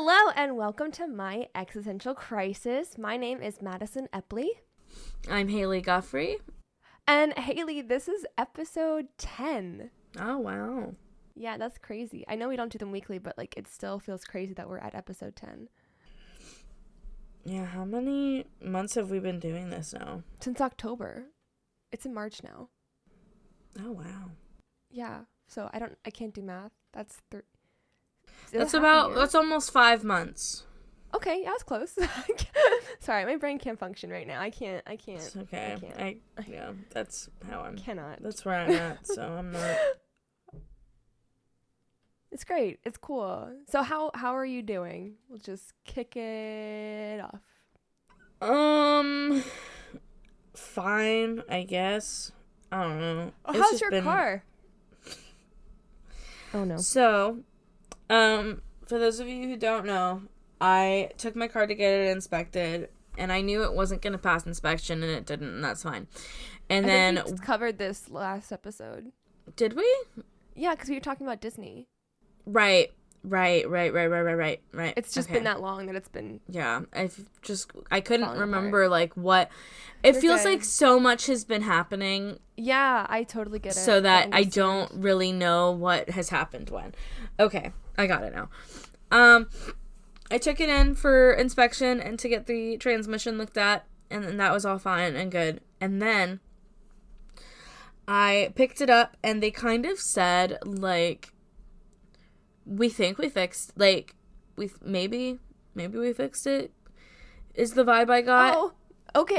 Hello and welcome to My Existential Crisis. My name is Madison Epley. I'm Hailey Guffrey. And Hailey, this is episode 10. Oh, wow. Yeah, that's crazy. I know we don't do them weekly, but like it still feels crazy that we're at episode 10. Yeah, how many months have we been doing this now? Since October. It's in March now. Oh, wow. Yeah, so I can't do math. That's that's almost 5 months. Okay, yeah, that's close. Sorry, my brain can't function right now. I can't. It's okay. That's how I'm. Cannot. That's where I'm at, so I'm not. It's great. It's cool. So how are you doing? We'll just kick it off. Fine, I guess. I don't know. Oh, how's your car? Oh no. So, for those of you who don't know, I took my car to get it inspected, and I knew it wasn't going to pass inspection, and it didn't, and that's fine. And then we covered this last episode. Did we? Yeah, because we were talking about Disney. Right. It's just been that long that it's been. Yeah, I couldn't remember like what. It feels like so much has been happening. Yeah, I totally get it. So that I don't really know what has happened when. Okay, I got it now. I took it in for inspection and to get the transmission looked at, and then that was all fine and good. And then I picked it up, and they kind of said like, we think we fixed, like, maybe we fixed it, is the vibe I got. Oh, okay.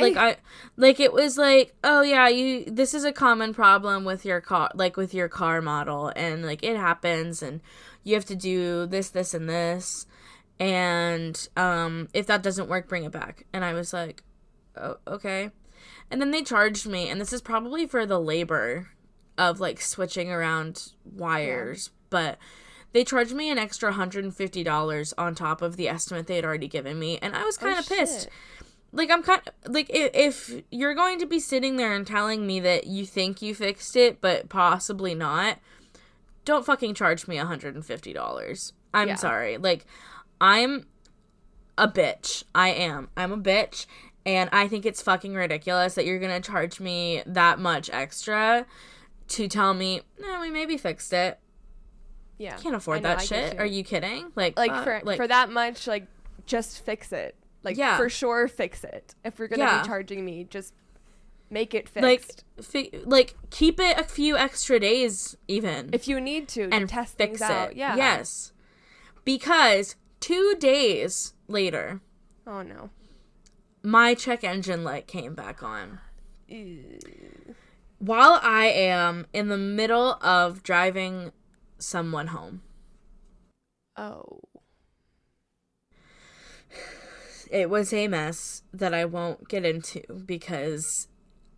It was like, oh yeah, this is a common problem with your car, like with your car model, and like it happens, and you have to do this, and this, and if that doesn't work, bring it back. And I was like, oh, okay. And then they charged me, and this is probably for the labor of like switching around wires, but they charged me an extra $150 on top of the estimate they had already given me, and I was kind of pissed. Like, I'm kind of, like, if you're going to be sitting there and telling me that you think you fixed it, but possibly not, don't fucking charge me $150. I'm sorry. Like, I'm a bitch. I'm a bitch, and I think it's fucking ridiculous that you're gonna charge me that much extra to tell me, no, we maybe fixed it. Yeah. Can't afford that shit. Are you kidding? For that much, like, just fix it. Like, for sure, fix it. If you're gonna be charging me, just make it fixed. Like, keep it a few extra days, even. If you need to and test fix things it. out. Yeah. Yes. Because 2 days later. Oh, no. My check engine light came back on. Ew. While I am in the middle of driving someone home. Oh. It was a mess that I won't get into because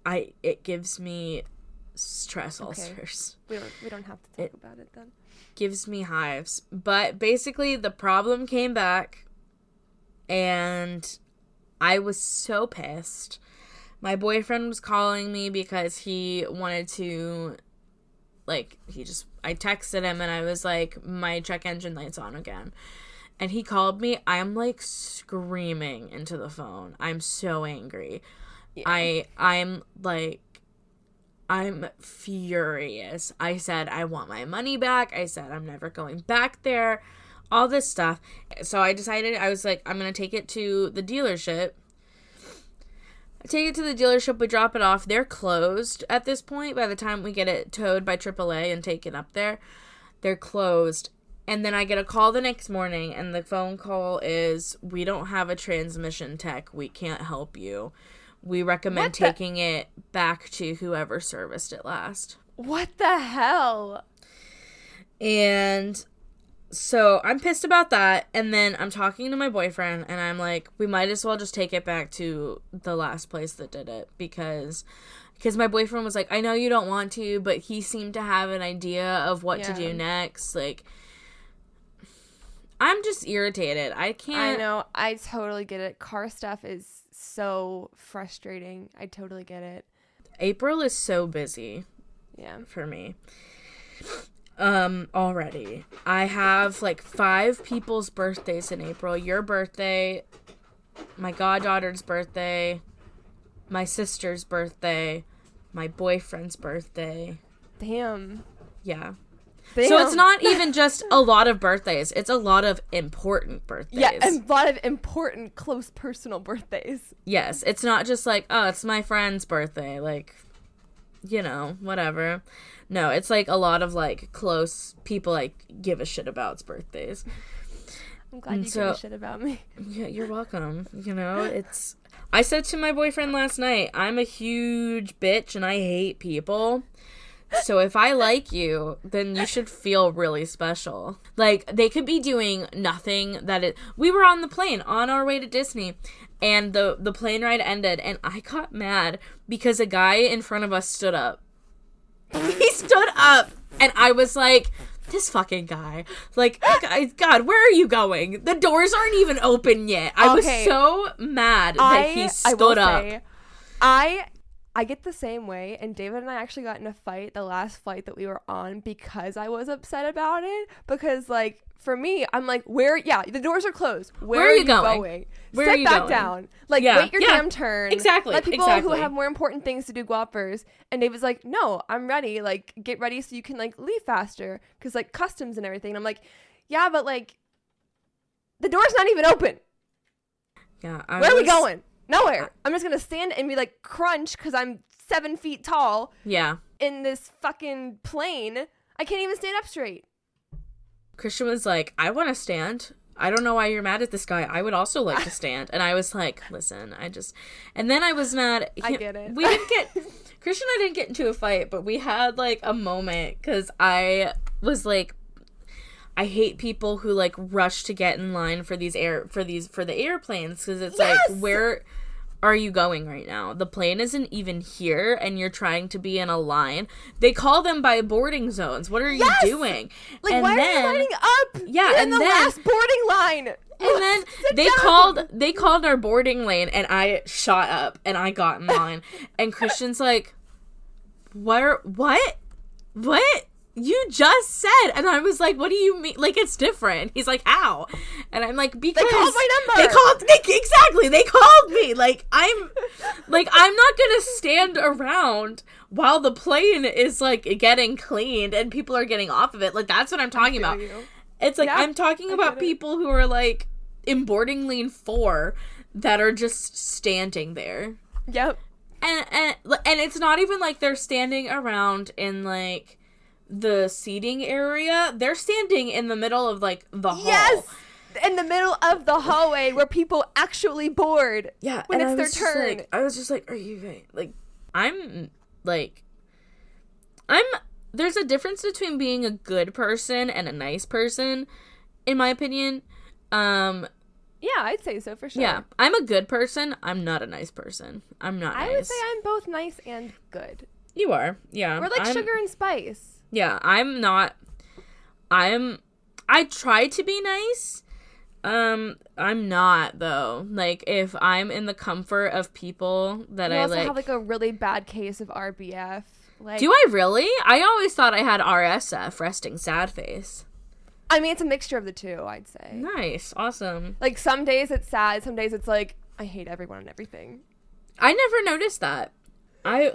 it gives me stress ulcers. We don't have to talk about it then. Gives me hives. But basically the problem came back and I was so pissed. My boyfriend was calling me because he wanted to, like, I texted him and I was like, my check engine light's on again. And he called me. I'm like screaming into the phone. I'm so angry. Yeah. I'm furious. I said, I want my money back. I said, I'm never going back there. All this stuff. So I decided, I was like, I'm going to take it to the dealership. We drop it off. They're closed at this point. By the time we get it towed by AAA and taken up there, they're closed. And then I get a call the next morning, and the phone call is, we don't have a transmission tech. We can't help you. We recommend taking it back to whoever serviced it last. What the hell? And so I'm pissed about that. And then I'm talking to my boyfriend, and I'm like, we might as well just take it back to the last place that did it. Because my boyfriend was like, I know you don't want to, but he seemed to have an idea of what to do next. Like, I'm just irritated. I can't. I know. I totally get it. Car stuff is so frustrating. I totally get it. April is so busy. Yeah. For me. already. I have, like, 5 people's birthdays in April. Your birthday, my goddaughter's birthday, my sister's birthday, my boyfriend's birthday. Damn. Yeah. Damn. So it's not even just a lot of birthdays. It's a lot of important birthdays. Yeah, a lot of important, close, personal birthdays. Yes. It's not just like, oh, it's my friend's birthday. Like, you know, whatever. No, it's like a lot of, like, close people I give a shit about's birthdays. I'm glad you give a shit about me. Yeah, you're welcome. You know, it's... I said to my boyfriend last night, I'm a huge bitch and I hate people. So if I like you, then you should feel really special. Like, they could be doing nothing that it... We were on the plane on our way to Disney, and the plane ride ended, and I got mad because a guy in front of us stood up. He stood up, and I was like, this fucking guy. Like, God, where are you going? The doors aren't even open yet. I was so mad that he stood up. I get the same way, and David and I actually got in a fight the last flight that we were on because I was upset about it. Because, like, for me, I'm like, the doors are closed. Where are you going? Where are you back going? Down. Like, wait your damn turn. Exactly. Let people who have more important things to do go up first. And David's like, no, I'm ready. Like, get ready so you can, like, leave faster. Because, like, customs and everything. And I'm like, yeah, but, like, the door's not even open. Yeah. Where are we going? Nowhere. I'm just gonna stand and be like crunch because I'm 7 feet tall. Yeah. In this fucking plane, I can't even stand up straight. Christian was like, I want to stand. I don't know why you're mad at this guy. I would also like to stand. And I was like, listen, and then I was mad. I get it. Christian and I didn't get into a fight, but we had like a moment because I was like, I hate people who like rush to get in line for the airplanes because it's like, where are you going right now? The plane isn't even here and you're trying to be in a line. They call them by boarding zones. What are you doing? Like, and why are you lining up? Yeah, you're in the last boarding line. And then they called our boarding lane and I shot up and I got in line and Christian's like, what? You just said, and I was like, what do you mean? Like, it's different. He's like, how? And I'm like, because they called my number. They called me. Like, I'm not gonna stand around while the plane is like getting cleaned and people are getting off of it. Like, that's what I'm talking about. It's like, I'm talking about people who are like in boarding lane 4 that are just standing there. Yep. And it's not even like they're standing around in like the seating area. They're standing in the middle of like the hall. Yes, in the middle of the hallway where people actually board. Yeah, when it's their turn. I was just like, are you going? Like, there's a difference between being a good person and a nice person, in my opinion. Yeah, I'd say so for sure. Yeah, I'm a good person. I'm not a nice person. I'm not nice. I would say I'm both nice and good. You are, yeah. We're like sugar and spice. Yeah, I'm not. I try to be nice. I'm not though. Like, if I'm in the comfort of people that I like. You also have like a really bad case of RBF. Like, do I really? I always thought I had RSF, resting sad face. I mean, it's a mixture of the two, I'd say. Nice, awesome. Like, some days it's sad, some days it's like, I hate everyone and everything. I never noticed that. I'm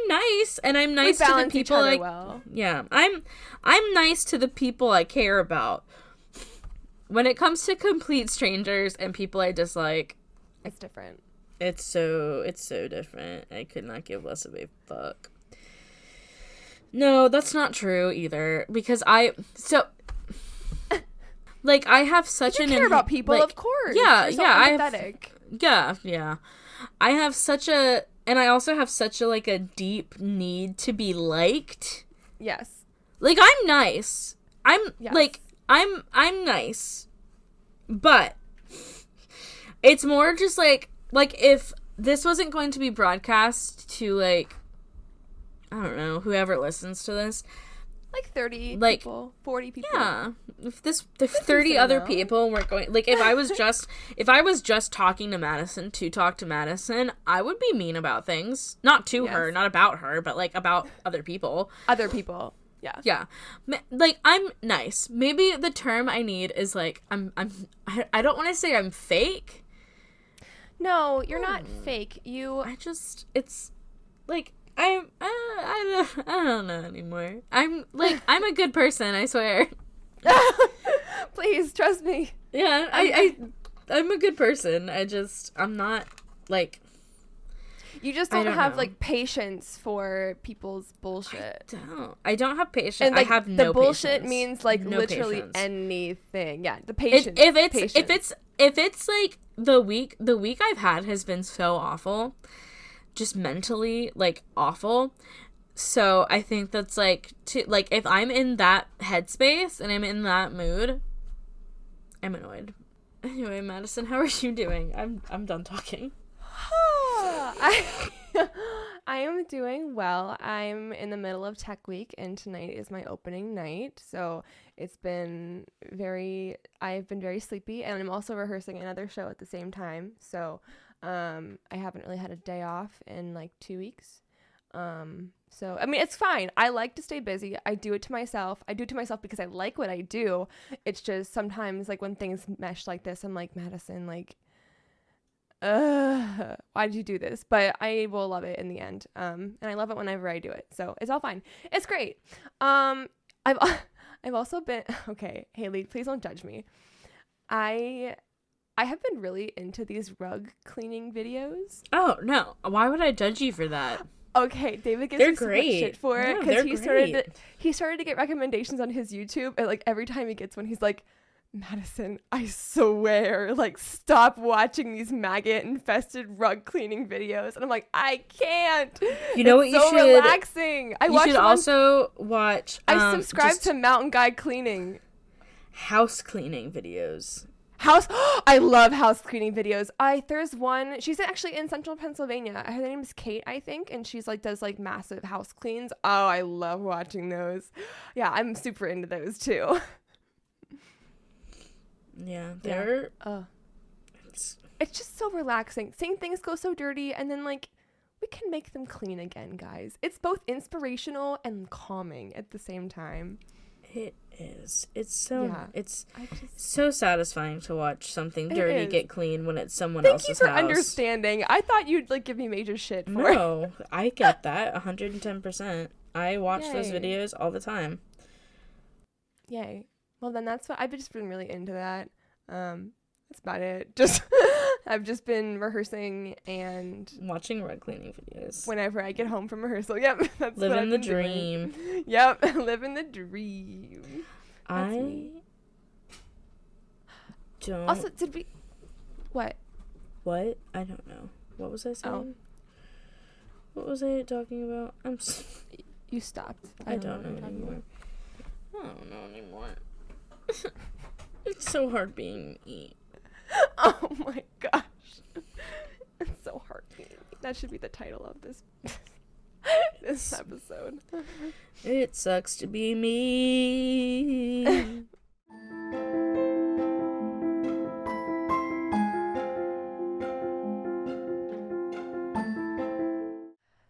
nice, and I'm nice to the people like, well. Yeah, I'm nice to the people I care about. When it comes to complete strangers and people I dislike, it's different. It's so different. I could not give less of a fuck. No, that's not true either, because I have such you care about people, like, of course. Yeah, you're so empathetic. Yeah. I have such a, and I also have such a, like, a deep need to be liked. Yes. Like, I'm nice. I'm nice. But it's more just, like, if this wasn't going to be broadcast to, like, I don't know, whoever listens to this. Like 30 people, 40 people. Yeah. If 30 other people weren't going, like, if I was just talking to Madison to talk to Madison, I would be mean about things. Not to her, not about her, but, like, about other people. Other people. Yeah. Yeah. Like, I'm nice. Maybe the term I need is, like, I don't want to say I'm fake. No, you're not fake. It's, like, I don't know anymore. I'm a good person, I swear. Please, trust me. Yeah, I'm a good person. I'm not, like... You just don't have, like, patience for people's bullshit. I don't have patience. And, like, I have no the bullshit patience. means, like, No literally patience. anything. Yeah, the patience. If it's like the week I've had has been so awful, just mentally, like, awful. So I think that's, like, if I'm in that headspace and I'm in that mood, I'm annoyed. Anyway, Madison, how are you doing? I'm done talking. I am doing well. I'm in the middle of Tech Week, and tonight is my opening night. So I've been very sleepy, and I'm also rehearsing another show at the same time. So I haven't really had a day off in like 2 weeks. So I mean, it's fine. I like to stay busy. I do it to myself. I do it to myself because I like what I do. It's just sometimes, like, when things mesh like this, I'm like, Madison, like, why did you do this? But I will love it in the end. And I love it whenever I do it. So it's all fine. It's great. I've also been, okay, Hailey, please don't judge me. I have been really into these rug cleaning videos. Oh, no. Why would I judge you for that? Okay, David gives me so much shit for it because he started to get recommendations on his YouTube, and, like, every time he gets one, he's like, Madison, I swear, like, stop watching these maggot-infested rug cleaning videos. And I'm like, I can't. You know what you should... It's so relaxing. You should also watch... I subscribe to Mountain Guy Cleaning. House cleaning videos. I love house cleaning videos. There's one, she's actually in Central Pennsylvania. Her name is Kate, I think, and she's like does like massive house cleans. Oh, I love watching those. Yeah, I'm super into those too. Yeah, it's just so relaxing. Seeing things go so dirty, and then, like, we can make them clean again, guys. It's both inspirational and calming at the same time. It is. It's so satisfying to watch something dirty get clean when it's someone else's house. Thank you for understanding. I thought you'd, like, give me major shit for it. No, I get that 110%. I watch those videos all the time. Yay. Well, then that's what I've just been really into that. That's about it. Just I've just been rehearsing and watching rug cleaning videos whenever I get home from rehearsal. Yep, that's living the dream. Doing. Yep, living the dream. I don't. Also, did we? What? What? I don't know. What was I saying? Oh. What was I talking about? You stopped. I don't know anymore. I don't know anymore. It's so hard being me. Oh my gosh. It's so hard being me. That should be the title of this episode. It sucks to be me.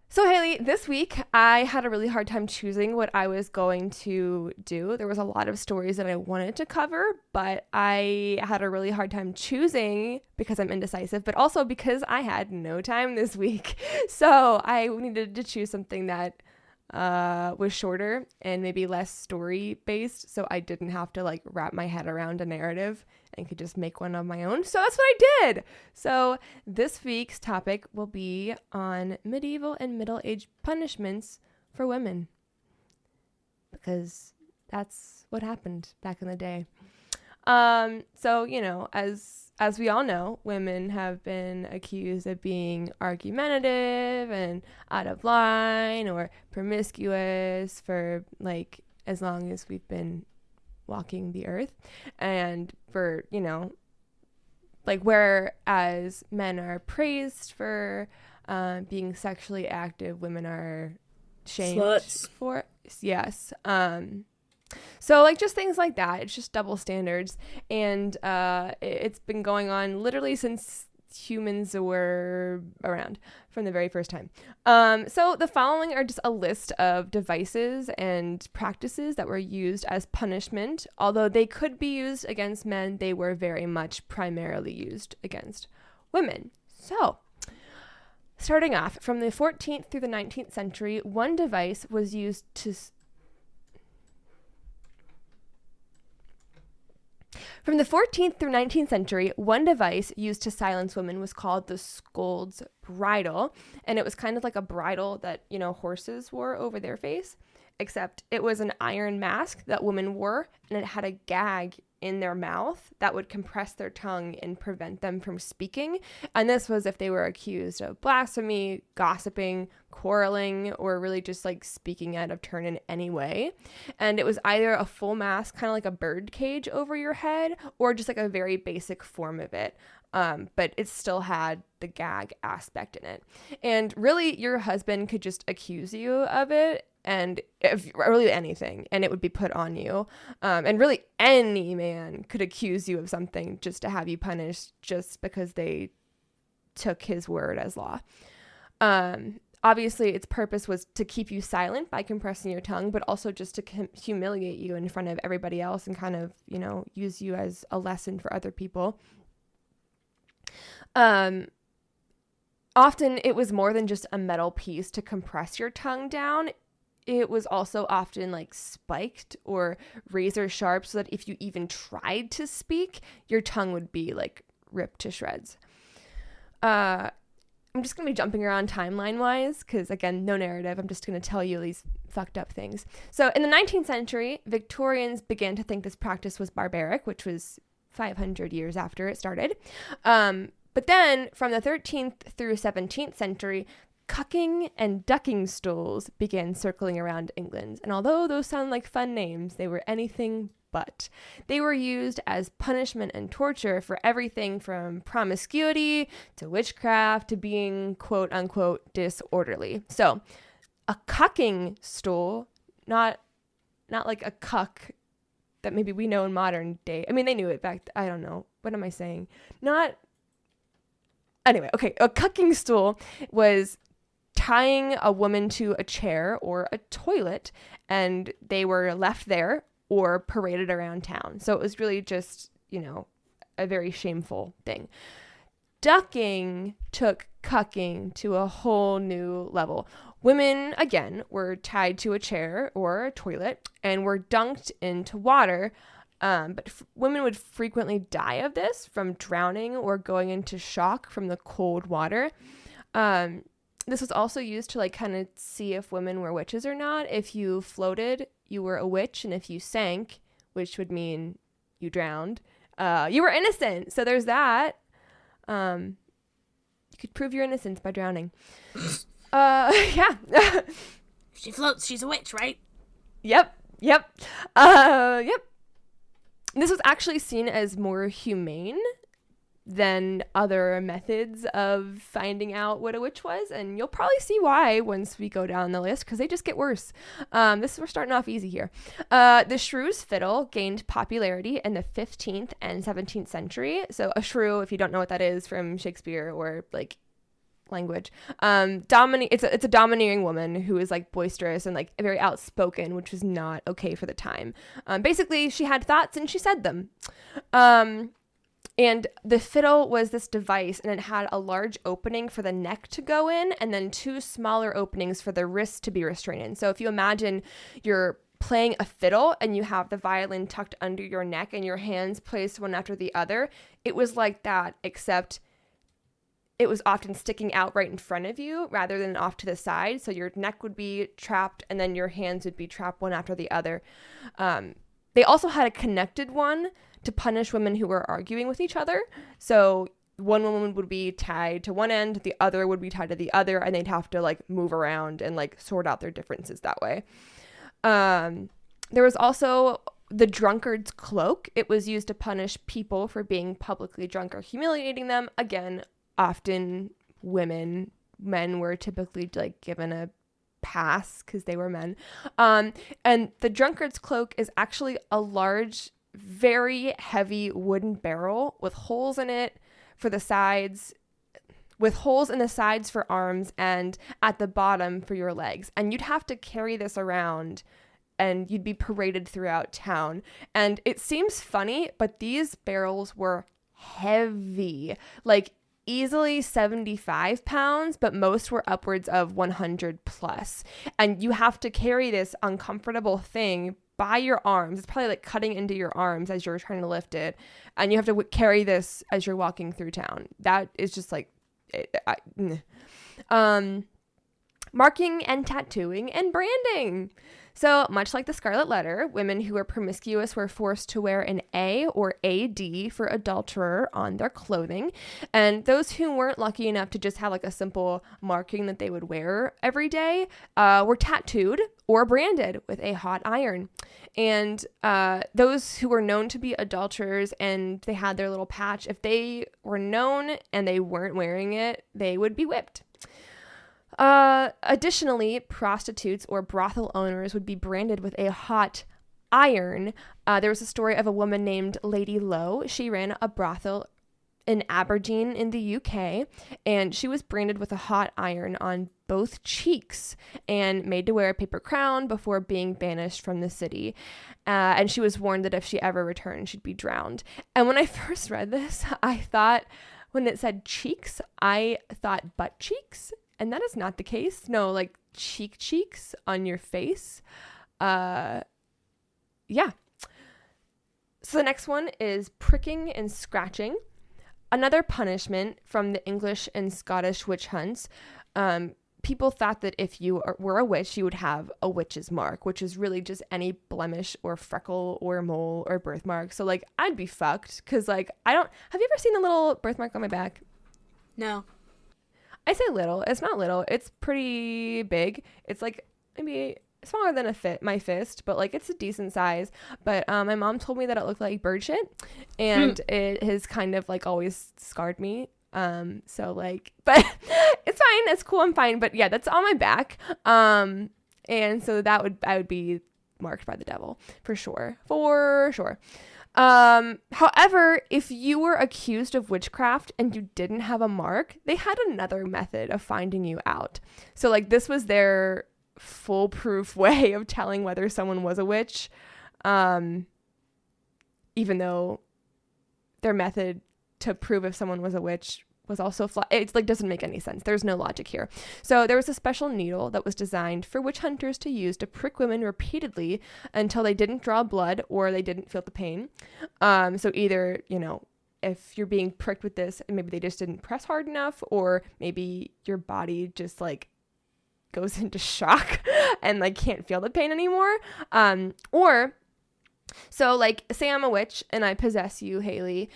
So, Hailey, this week I had a really hard time choosing what I was going to do. There was a lot of stories that I wanted to cover, but I had a really hard time choosing because I'm indecisive, but also because I had no time this week. So I needed to choose something that was shorter and maybe less story based, so I didn't have to like wrap my head around a narrative and could just make one of my own. So that's what I did. So this week's topic will be on medieval and middle-aged punishments for women, because that's what happened back in the day. So, you know, as we all know, women have been accused of being argumentative and out of line or promiscuous for like as long as we've been walking the earth. And for, you know, like whereas men are praised for being sexually active, women are shamed Sluts. for yes. So like just things like that. It's just double standards, and it's been going on literally since humans were around from the very first time. So the following are just a list of devices and practices that were used as punishment. Although they could be used against men, they were very much primarily used against women. So, starting off, from the 14th through the 19th century, one device was used to... From the 14th through 19th century, one device used to silence women was called the scold's bridle, and it was kind of like a bridle that, you know, horses wore over their face, except it was an iron mask that women wore, and it had a gag in their mouth that would compress their tongue and prevent them from speaking. And this was if they were accused of blasphemy, gossiping, quarreling, or really just like speaking out of turn in any way. And it was either a full mask, kind of like a bird cage over your head, or just like a very basic form of it. But it still had the gag aspect in it. And really, your husband could just accuse you of it, and if really anything, and it would be put on you. And really any man could accuse you of something just to have you punished just because they took his word as law. Obviously, its purpose was to keep you silent by compressing your tongue, but also just to humiliate you in front of everybody else and kind of, you know, use you as a lesson for other people. Often it was more than just a metal piece to compress your tongue down. It was also often like spiked or razor sharp so that if you even tried to speak, your tongue would be like ripped to shreds. I'm just going to be jumping around timeline wise because, again, no narrative. I'm just going to tell you these fucked up things. So in the 19th century, Victorians began to think this practice was barbaric, which was 500 years after it started. But then from the 13th through 17th century, cucking and ducking stools began circling around England. And although those sound like fun names, they were anything but. They were used as punishment and torture for everything from promiscuity to witchcraft to being quote unquote disorderly. So a cucking stool, not like a cuck that maybe we know in modern day. I mean, they knew it back. I don't know. What am I saying? Anyway, okay. A cucking stool was tying a woman to a chair or a toilet, and they were left there or paraded around town. So it was really just, you know, a very shameful thing. Ducking took cucking to a whole new level. Women, again, were tied to a chair or a toilet and were dunked into water. But women would frequently die of this from drowning or going into shock from the cold water. This was also used to like kind of see if women were witches or not. If you floated, you were a witch, and if you sank, which would mean you drowned, you were innocent. So there's that. You could prove your innocence by drowning. Yeah. If she floats, she's a witch, right? Yep. This was actually seen as more humane than other methods of finding out what a witch was, and you'll probably see why once we go down the list, because they just get worse. We're starting off easy here. The shrew's fiddle gained popularity in the 15th and 17th century. So a shrew, if you don't know what that is from Shakespeare or like language, it's a domineering woman who is like boisterous and like very outspoken, which was not okay for the time. Basically, she had thoughts and she said them. And the fiddle was this device, and it had a large opening for the neck to go in and then two smaller openings for the wrists to be restrained in. So if you imagine you're playing a fiddle and you have the violin tucked under your neck and your hands placed one after the other, it was like that, except it was often sticking out right in front of you rather than off to the side. So your neck would be trapped and then your hands would be trapped one after the other. They also had a connected one to punish women who were arguing with each other. So one woman would be tied to one end, the other would be tied to the other, and they'd have to like move around and like sort out their differences that way. There was also the drunkard's cloak. It was used to punish people for being publicly drunk or humiliating them. Again, often women. Men were typically like given a pass because they were men. And the drunkard's cloak is actually a large, very heavy wooden barrel with holes in it for the sides, with holes in the sides for arms and at the bottom for your legs. And you'd have to carry this around and you'd be paraded throughout town. And it seems funny, but these barrels were heavy, like easily 75 pounds, but most were upwards of 100 plus. And you have to carry this uncomfortable thing by your arms. It's probably like cutting into your arms as you're trying to lift it. And you have to carry this as you're walking through town. That is just like, marking and tattooing and branding. So much like the Scarlet Letter, women who were promiscuous were forced to wear an A or AD for adulterer on their clothing. And those who weren't lucky enough to just have like a simple marking that they would wear every day were tattooed or branded with a hot iron. And those who were known to be adulterers and they had their little patch, if they were known and they weren't wearing it, they would be whipped. Additionally, prostitutes or brothel owners would be branded with a hot iron. There was a story of a woman named Lady Lowe. She ran a brothel in Aberdeen in the UK, and she was branded with a hot iron on both cheeks and made to wear a paper crown before being banished from the city. And she was warned that if she ever returned, she'd be drowned. And when I first read this, I thought, when it said cheeks, I thought butt cheeks. And that is not the case. No, like cheeks on your face. Yeah. So the next one is pricking and scratching. Another punishment from the English and Scottish witch hunts. People thought that if you were a witch, you would have a witch's mark, which is really just any blemish or freckle or mole or birthmark. So like I'd be fucked because like have you ever seen a little birthmark on my back? No. I say little. It's not little. It's pretty big. It's like maybe smaller than my fist, but like it's a decent size. But my mom told me that it looked like bird shit, and it has kind of like always scarred me. So like, but it's fine. It's cool. I'm fine. But yeah, that's on my back. And so I would be marked by the devil for sure. For sure. However, if you were accused of witchcraft and you didn't have a mark, they had another method of finding you out. So like this was their foolproof way of telling whether someone was a witch. Even though their method to prove if someone was a witch was also flawed. It's like doesn't make any sense. There's no logic here. So there was a special needle that was designed for witch hunters to use to prick women repeatedly until they didn't draw blood or they didn't feel the pain. So either, if you're being pricked with this, maybe they just didn't press hard enough, or maybe your body just like goes into shock and like can't feel the pain anymore. So like say I'm a witch and I possess you, Hailey.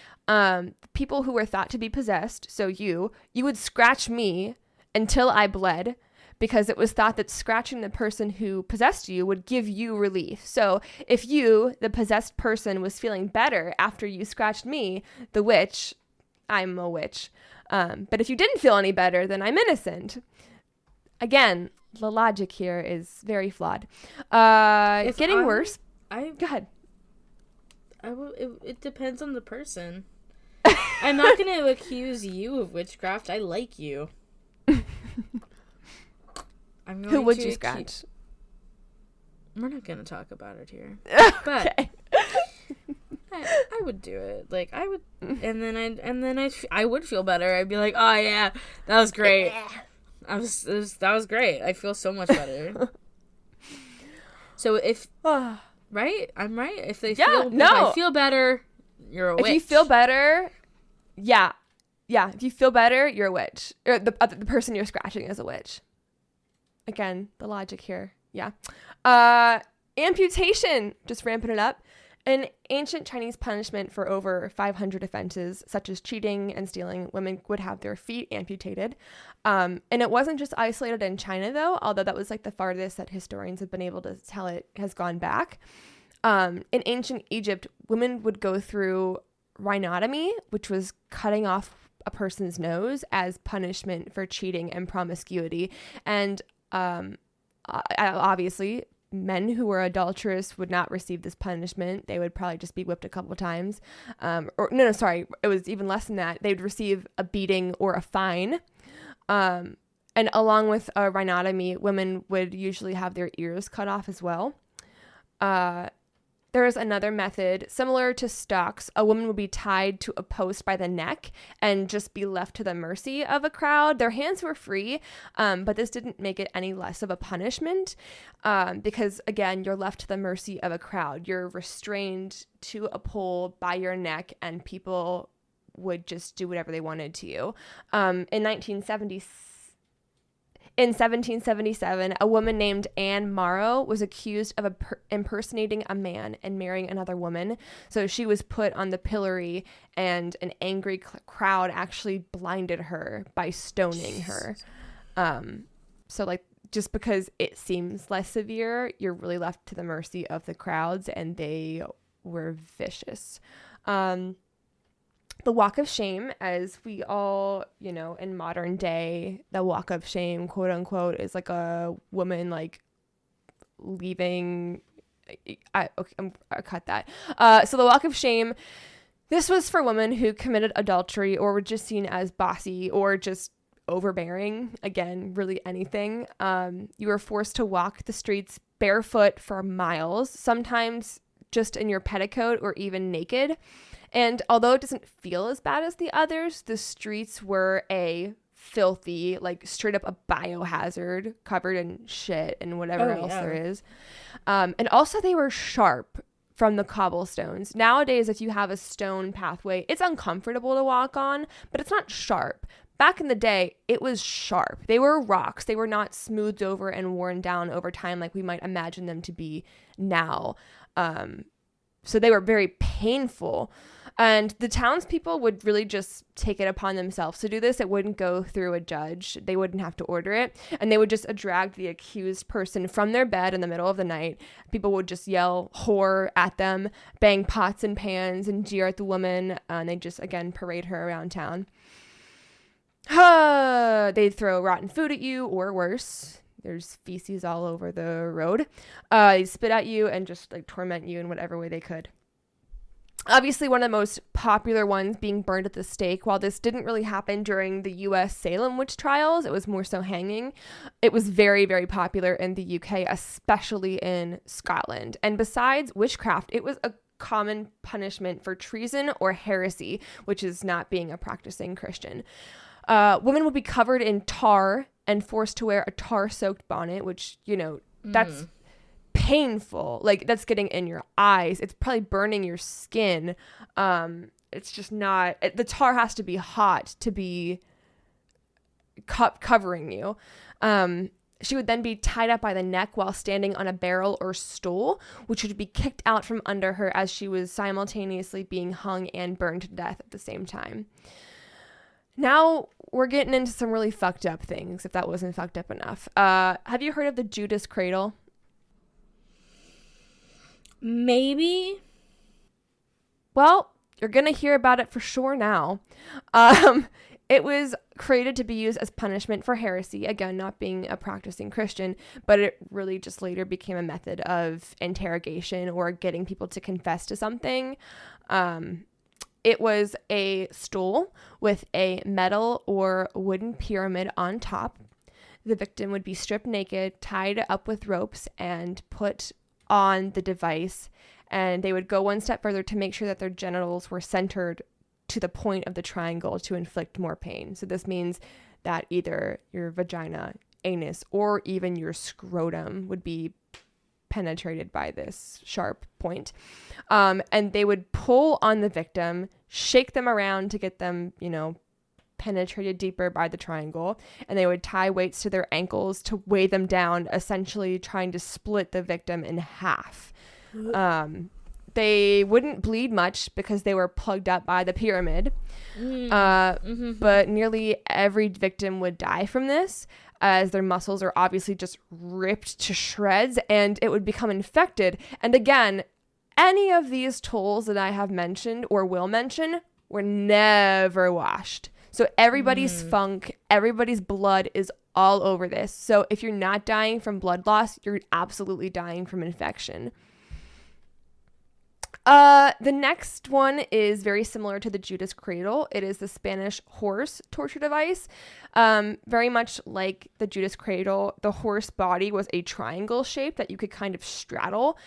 People who were thought to be possessed, so you would scratch me until I bled, because it was thought that scratching the person who possessed you would give you relief. So if you, the possessed person, was feeling better after you scratched me, the witch, I'm a witch. But if you didn't feel any better, then I'm innocent. Again, the logic here is very flawed. Getting worse. Go ahead. It depends on the person. I'm not going to accuse you of witchcraft. I like you. Who would you scratch? We're not going to talk about it here. Okay. But I would do it. Like I would, and then I would feel better. I'd be like, oh yeah, that was great. That was great. I feel so much better. So if right, I'm right. If I feel better, you're a witch. If you feel better, yeah. If you feel better, you're a witch. Or the person you're scratching is a witch. Again, the logic here. Yeah. Amputation, just ramping it up. An ancient Chinese punishment for over 500 offenses, such as cheating and stealing, women would have their feet amputated. And it wasn't just isolated in China, though, although that was like the farthest that historians have been able to tell it has gone back. In ancient Egypt, women would go through rhinotomy, which was cutting off a person's nose as punishment for cheating and promiscuity. And obviously, men who were adulterous would not receive this punishment. They would probably just be whipped a couple of times. Sorry. It was even less than that. They would receive a beating or a fine. And along with a rhinotomy, women would usually have their ears cut off as well. There is another method similar to stocks. A woman would be tied to a post by the neck and just be left to the mercy of a crowd. Their hands were free, but this didn't make it any less of a punishment because, again, you're left to the mercy of a crowd. You're restrained to a pole by your neck, and people would just do whatever they wanted to you. In 1777, a woman named Anne Morrow was accused of impersonating a man and marrying another woman. So she was put on the pillory, and an angry crowd actually blinded her by stoning her. So, like, just because it seems less severe, you're really left to the mercy of the crowds, and they were vicious. The walk of shame, as we all, in modern day, the walk of shame, quote unquote, is like a woman like leaving. I cut that. So the walk of shame, this was for women who committed adultery or were just seen as bossy or just overbearing. Again, really anything. You were forced to walk the streets barefoot for miles, sometimes just in your petticoat or even naked. And although it doesn't feel as bad as the others, the streets were a filthy, like straight up a biohazard, covered in shit and whatever else there is. And also they were sharp from the cobblestones. Nowadays, if you have a stone pathway, it's uncomfortable to walk on, but it's not sharp. Back in the day, it was sharp. They were rocks. They were not smoothed over and worn down over time like we might imagine them to be now. So they were very painful. And the townspeople would really just take it upon themselves to do this. It wouldn't go through a judge. They wouldn't have to order it. And they would just drag the accused person from their bed in the middle of the night. People would just yell whore at them, bang pots and pans, and jeer at the woman. And they'd just, again, parade her around town. They'd throw rotten food at you, or worse. There's feces all over the road. They'd spit at you and just like torment you in whatever way they could. Obviously, one of the most popular ones being burned at the stake. While this didn't really happen during the U.S. Salem witch trials, it was more so hanging. It was very, very popular in the UK, especially in Scotland. And besides witchcraft, it was a common punishment for treason or heresy, which is not being a practicing Christian. Women would be covered in tar and forced to wear a tar-soaked bonnet, which, that's painful. Like, that's getting in your eyes. It's probably burning your skin. It's just not, the tar has to be hot to be covering you. She would then be tied up by the neck while standing on a barrel or stool, which would be kicked out from under her as she was simultaneously being hung and burned to death at the same time. Now we're getting into some really fucked up things, if that wasn't fucked up enough. Have you heard of the Judas cradle? Maybe. Well, you're going to hear about it for sure now. It was created to be used as punishment for heresy, again, not being a practicing Christian, but it really just later became a method of interrogation or getting people to confess to something. It was a stool with a metal or wooden pyramid on top. The victim would be stripped naked, tied up with ropes, and put on the device. And they would go one step further to make sure that their genitals were centered to the point of the triangle to inflict more pain. So this means that either your vagina, anus, or even your scrotum would be penetrated by this sharp point. And they would pull on the victim, shake them around to get them, penetrated deeper by the triangle. And they would tie weights to their ankles to weigh them down, essentially trying to split the victim in half. They wouldn't bleed much because they were plugged up by the pyramid. But nearly every victim would die from this, as their muscles are obviously just ripped to shreds, and it would become infected. And again, any of these tools that I have mentioned or will mention were never washed. So everybody's funk, everybody's blood is all over this. So if you're not dying from blood loss, you're absolutely dying from infection. The next one is very similar to the Judas cradle. It is the Spanish horse torture device. Very much like the Judas cradle, the horse body was a triangle shape that you could kind of straddle,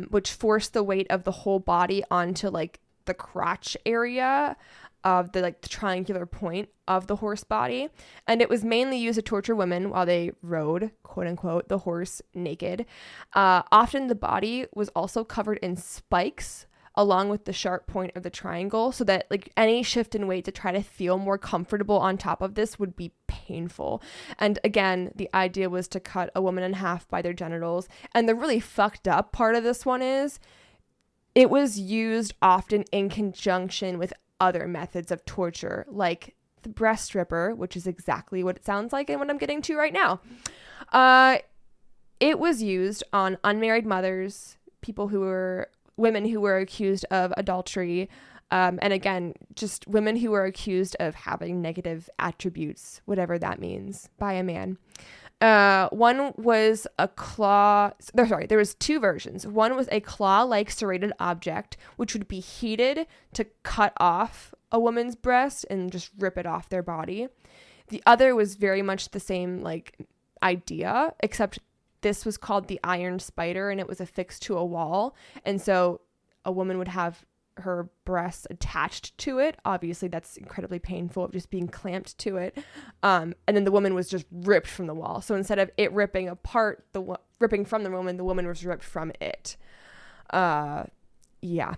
which forced the weight of the whole body onto like the crotch area of the triangular point of the horse body. And it was mainly used to torture women while they rode, quote unquote, the horse naked. Often the body was also covered in spikes along with the sharp point of the triangle, so that like any shift in weight to try to feel more comfortable on top of this would be painful. And again, the idea was to cut a woman in half by their genitals. And the really fucked up part of this one is it was used often in conjunction with other methods of torture, like the breast ripper, which is exactly what it sounds like and what I'm getting to right now. It was used on unmarried mothers, women who were accused of adultery, and again, just women who were accused of having negative attributes, whatever that means, by a man. One was a claw. There was two versions. One was a claw-like serrated object, which would be heated to cut off a woman's breast and just rip it off their body. The other was very much the same like idea, except this was called the iron spider, and it was affixed to a wall. And so a woman would have her breasts attached to it. Obviously that's incredibly painful of just being clamped to it. And then the woman was just ripped from the wall. So instead of it ripping apart, ripping from the woman was ripped from it. Yeah.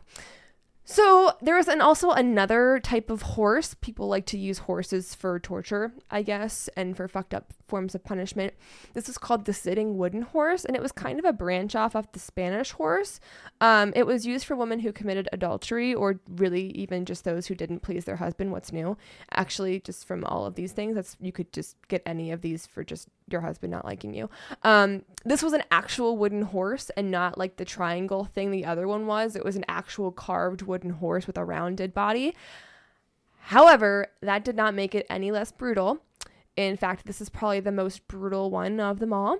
So there was also another type of horse. People like to use horses for torture, I guess, and for fucked up forms of punishment. This was called the sitting wooden horse, and it was kind of a branch off of the Spanish horse. It was used for women who committed adultery, or really even just those who didn't please their husband. What's new? Actually, just from all of these things, you could just get any of these for just your husband not liking you. This was an actual wooden horse and not like the triangle thing the other one was. It was an actual carved wooden horse with a rounded body. However, that did not make it any less brutal. In fact, this is probably the most brutal one of them all.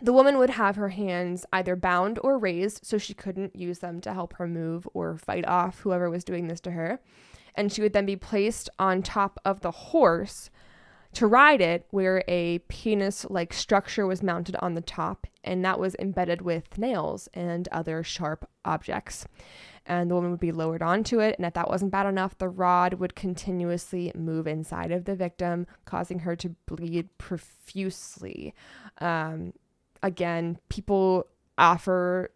The woman would have her hands either bound or raised so she couldn't use them to help her move or fight off whoever was doing this to her. And she would then be placed on top of the horse to ride it, where a penis-like structure was mounted on the top, and that was embedded with nails and other sharp objects. And the woman would be lowered onto it, and if that wasn't bad enough, the rod would continuously move inside of the victim, causing her to bleed profusely. Again, people often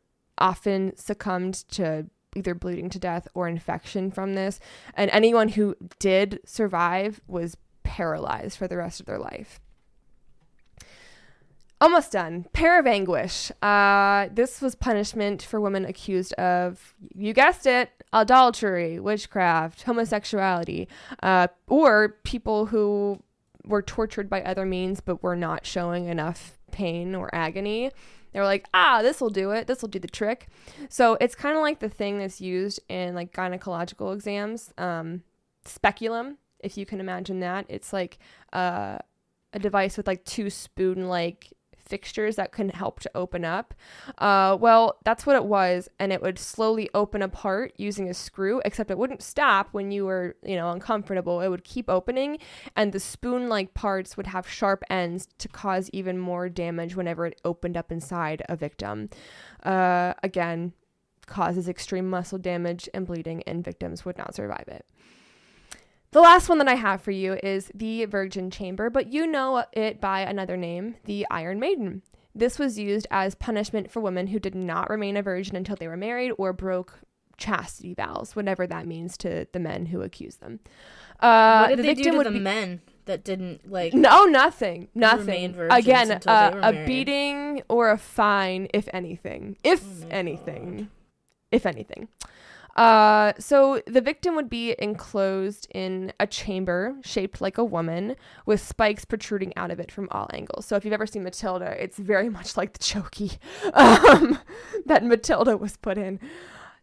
succumbed to either bleeding to death or infection from this, and anyone who did survive was paralyzed for the rest of their life. Almost done. Pair of anguish. This was punishment for women accused of, you guessed it, adultery, witchcraft, homosexuality, or people who were tortured by other means but were not showing enough pain or agony. They were like, this will do it. This will do the trick. So it's kind of like the thing that's used in like gynecological exams, speculum, if you can imagine that. It's like a device with like two spoon-like fixtures that can help to open up. Well, that's what it was, and it would slowly open apart using a screw, except it wouldn't stop when you were, uncomfortable. It would keep opening, and the spoon-like parts would have sharp ends to cause even more damage whenever it opened up inside a victim. Again, causes extreme muscle damage and bleeding, and victims would not survive it. The last one that I have for you is the Virgin Chamber, but you know it by another name, the Iron Maiden. This was used as punishment for women who did not remain a virgin until they were married or broke chastity vows, whatever that means to the men who accused them. What did they do to the men that didn't No, nothing. Remain virgins Again, until they were married? beating or a fine, if anything. If anything. So the victim would be enclosed in a chamber shaped like a woman with spikes protruding out of it from all angles. So if you've ever seen Matilda, it's very much like the chokey that Matilda was put in.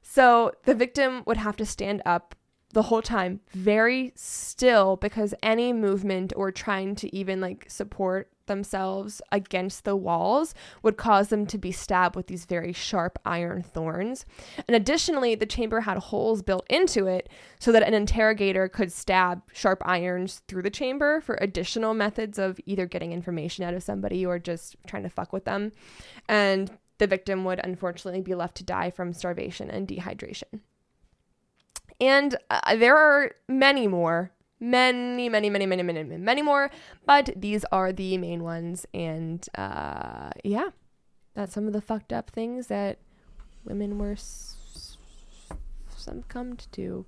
So the victim would have to stand up the whole time very still, because any movement or trying to even like support themselves against the walls would cause them to be stabbed with these very sharp iron thorns. And additionally, the chamber had holes built into it so that an interrogator could stab sharp irons through the chamber for additional methods of either getting information out of somebody or just trying to fuck with them. And the victim would unfortunately be left to die from starvation and dehydration. And there are many more, many more, but these are the main ones. And yeah, that's some of the fucked up things that women were succumbed to.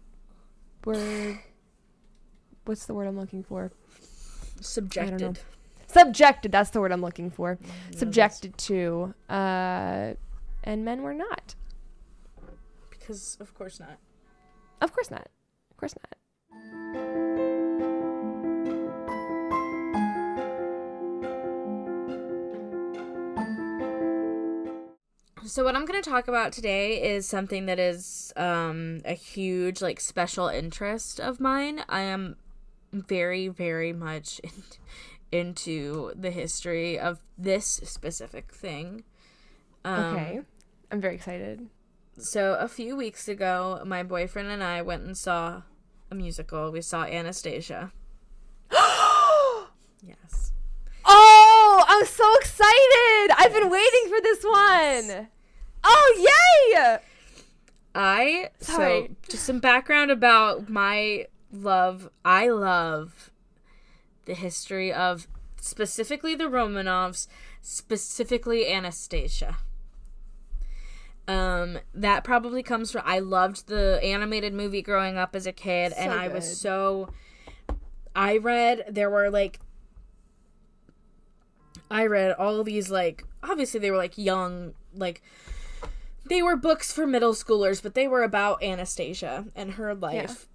Were, what's the word I'm looking for? Subjected. Subjected, that's the word I'm looking for. Yeah, Subjected to, and men were not. Because of course not. Of course not. Of course not. So what I'm going to talk about today is something that is a huge, like, special interest of mine. I am very, very much into the history of this specific thing. Okay. I'm very excited. So a few weeks ago, my boyfriend and I went and saw a musical. We saw Anastasia. Yes. Oh, I'm so excited. I've been waiting for this one. Oh, yay. So just some background about my love. I love the history of specifically the Romanovs, specifically Anastasia. That probably comes from, I loved the animated movie growing up as a kid, and I was I read all of these, like, obviously they were, like, young, like, they were books for middle schoolers, but they were about Anastasia and her life.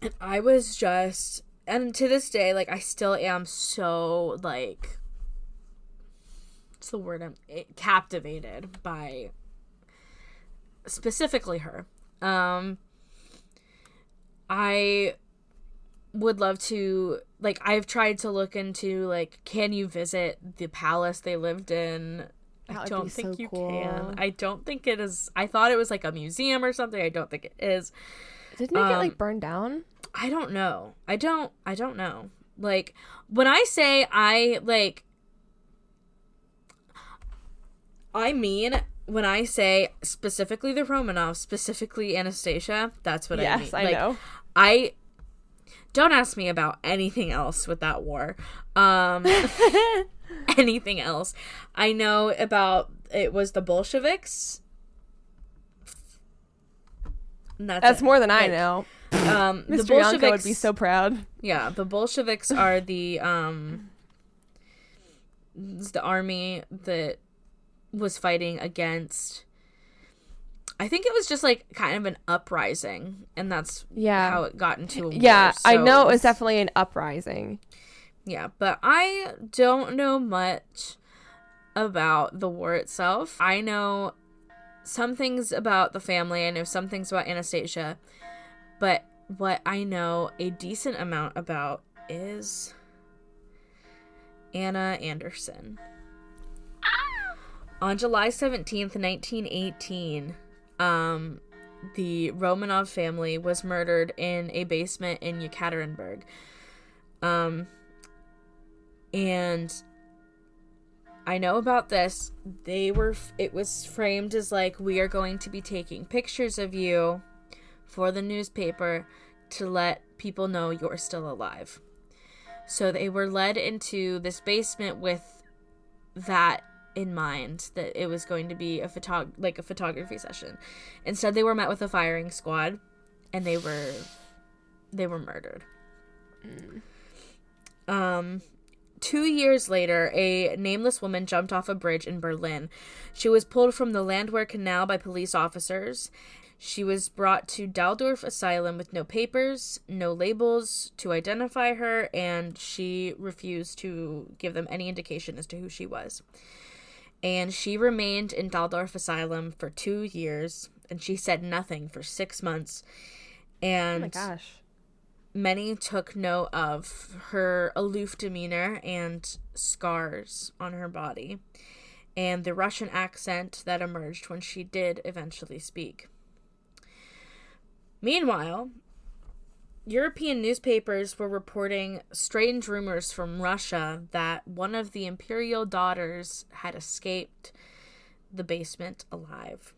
Yeah. And I was just, and to this day, like, I still am so, like, what's the word? I'm captivated by specifically her. I would love to, like, I've tried to look into, like, can you visit the palace they lived in? I don't think you can. I don't think it is. I thought it was like a museum or something. I don't think it is. Didn't it get, like, burned down? I don't know. I don't know. Like, when I say when I say specifically the Romanovs, specifically Anastasia, that's what I mean. Yes, I know. Don't ask me about anything else with that war. Anything else. I know about, it was the Bolsheviks. That's more than I know. Mr. Yanko would be so proud. Yeah, the Bolsheviks are the army that was fighting against, I think it was just, like, kind of an uprising, and that's how it got into a war. Yeah, So I know it was definitely an uprising. Yeah, but I don't know much about the war itself. I know some things about the family. I know some things about Anastasia. But what I know a decent amount about is Anna Anderson. On July 17th, 1918, the Romanov family was murdered in a basement in Yekaterinburg. And I know about this. It was framed as, like, we are going to be taking pictures of you for the newspaper to let people know you're still alive. So they were led into this basement with that in mind, that it was going to be a photography session. Instead, they were met with a firing squad, and they were murdered. 2 years later, a nameless woman jumped off a bridge in Berlin. She was pulled from the Landwehr Canal by police officers. She was brought to Daldorf Asylum with no papers, no labels to identify her, and she refused to give them any indication as to who she was. And she remained in Daldorf Asylum for 2 years and she said nothing for 6 months. Oh And my gosh. many took note of her aloof demeanor and scars on her body, and the Russian accent that emerged when she did eventually speak. Meanwhile, European newspapers were reporting strange rumors from Russia that one of the imperial daughters had escaped the basement alive.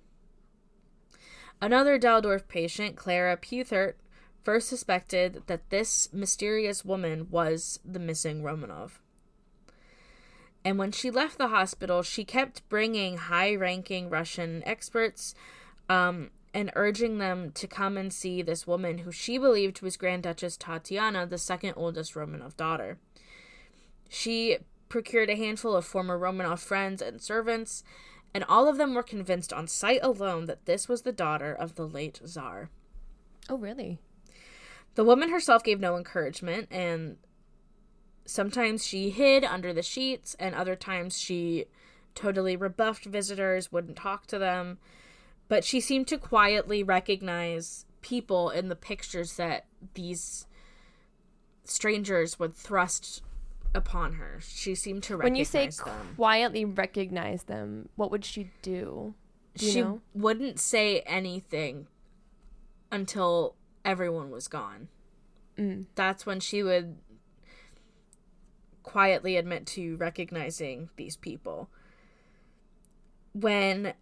Another Daldorf patient, Clara Puthert, first suspected that this mysterious woman was the missing Romanov. And when she left the hospital, she kept bringing high-ranking Russian experts and urging them to come and see this woman who she believed was Grand Duchess Tatiana, the second oldest Romanov daughter. She procured a handful of former Romanov friends and servants, and all of them were convinced on sight alone that this was the daughter of the late Tsar. Oh, really? The woman herself gave no encouragement, and sometimes she hid under the sheets, and other times she totally rebuffed visitors, wouldn't talk to them. But she seemed to quietly recognize people in the pictures that these strangers would thrust upon her. She seemed to recognize them. When you say quietly recognize them, what would she do? Do you know? Wouldn't say anything until everyone was gone. That's when she would quietly admit to recognizing these people. When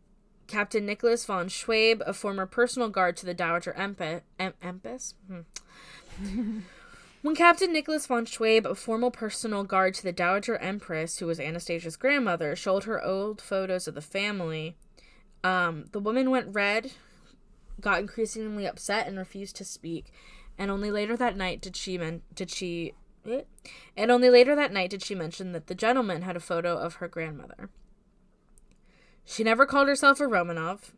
Captain Nicholas von Schwabe, a former personal guard to the Dowager Empress, When Captain Nicholas von Schwabe, a formal personal guard to the Dowager Empress, who was Anastasia's grandmother, showed her old photos of the family, the woman went red, got increasingly upset, and refused to speak. And only later that night did she mention that the gentleman had a photo of her grandmother. She never called herself a Romanov,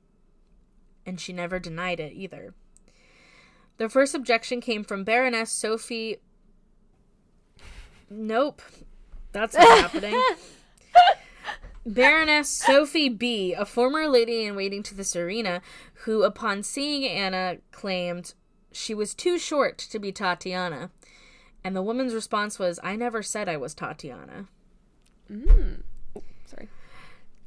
and she never denied it either. The first objection came from Baroness Sophie... Nope. That's not happening. Baroness Sophie B., a former lady-in-waiting to the Tsarina, who, upon seeing Anna, claimed she was too short to be Tatiana. And the woman's response was, "I never said I was Tatiana." Sorry.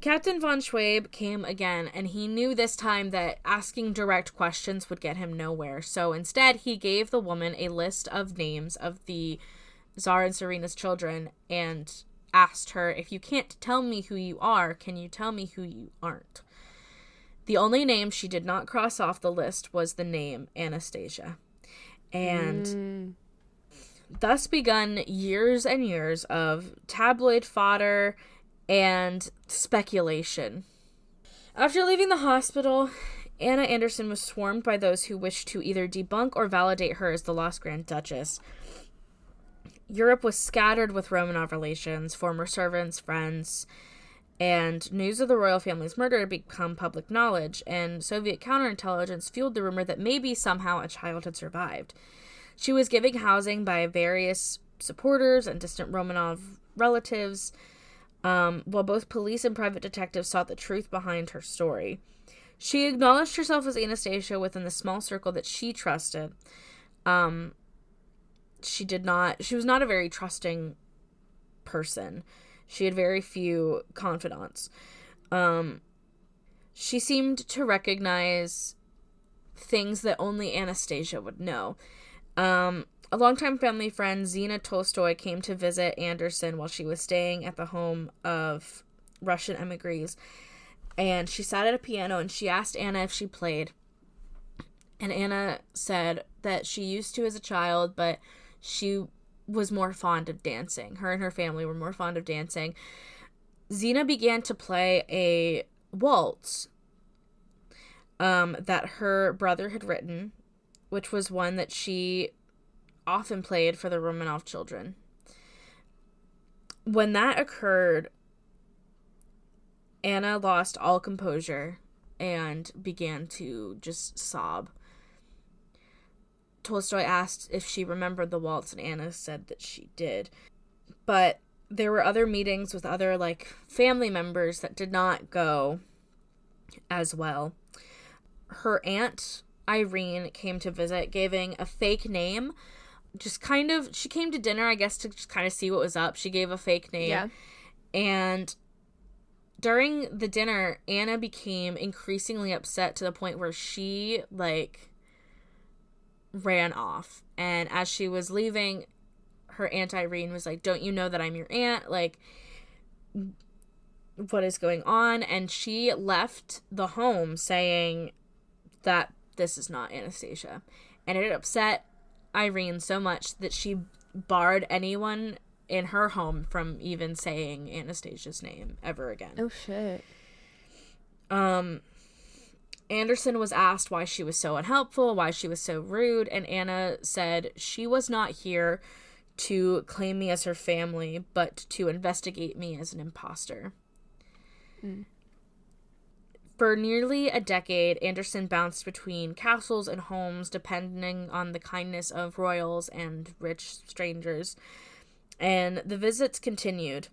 Captain von Schwabe came again, and he knew this time that asking direct questions would get him nowhere. So instead, he gave the woman a list of names of the Tsar and Tsarina's children and asked her, "If you can't tell me who you are, can you tell me who you aren't?" The only name she did not cross off the list was the name Anastasia. And thus begun years and years of tabloid fodder and speculation. After leaving the hospital, Anna Anderson was swarmed by those who wished to either debunk or validate her as the lost Grand Duchess. Europe was scattered with Romanov relations, former servants, friends, and news of the royal family's murder had become public knowledge, and Soviet counterintelligence fueled the rumor that maybe somehow a child had survived. She was giving housing by various supporters and distant Romanov relatives, while both police and private detectives sought the truth behind her story. She acknowledged herself as Anastasia within the small circle that she trusted. She was not a very trusting person. She had very few confidants. She seemed to recognize things that only Anastasia would know. A longtime family friend, Zina Tolstoy, came to visit Anderson while she was staying at the home of Russian emigres. And she sat at a piano and she asked Anna if she played. And Anna said that she used to as a child, but she was more fond of dancing. Her and her family were more fond of dancing. Zina began to play a waltz that her brother had written, which was one that she often played for the Romanov children. When that occurred, Anna lost all composure and began to just sob. Tolstoy asked if she remembered the waltz, and Anna said that she did. But there were other meetings with other, family members that did not go as well. her aunt Irene came to visit, giving a fake name. She came to dinner, I guess, to just kind of see what was up. She gave a fake name. Yeah. And during the dinner, Anna became increasingly upset to the point where she, like, ran off. And as she was leaving, her Aunt Irene was like, "Don't you know that I'm your aunt? Like, what is going on?" And she left the home saying that this is not Anastasia. And it upset Irene so much that she barred anyone in her home from even saying Anastasia's name ever again. Oh, shit. Anderson was asked why she was so unhelpful, why she was so rude, and Anna said she was not here to claim me as her family, but to investigate me as an imposter. Mm. For nearly a decade, Anderson bounced between castles and homes, depending on the kindness of royals and rich strangers, and the visits continued.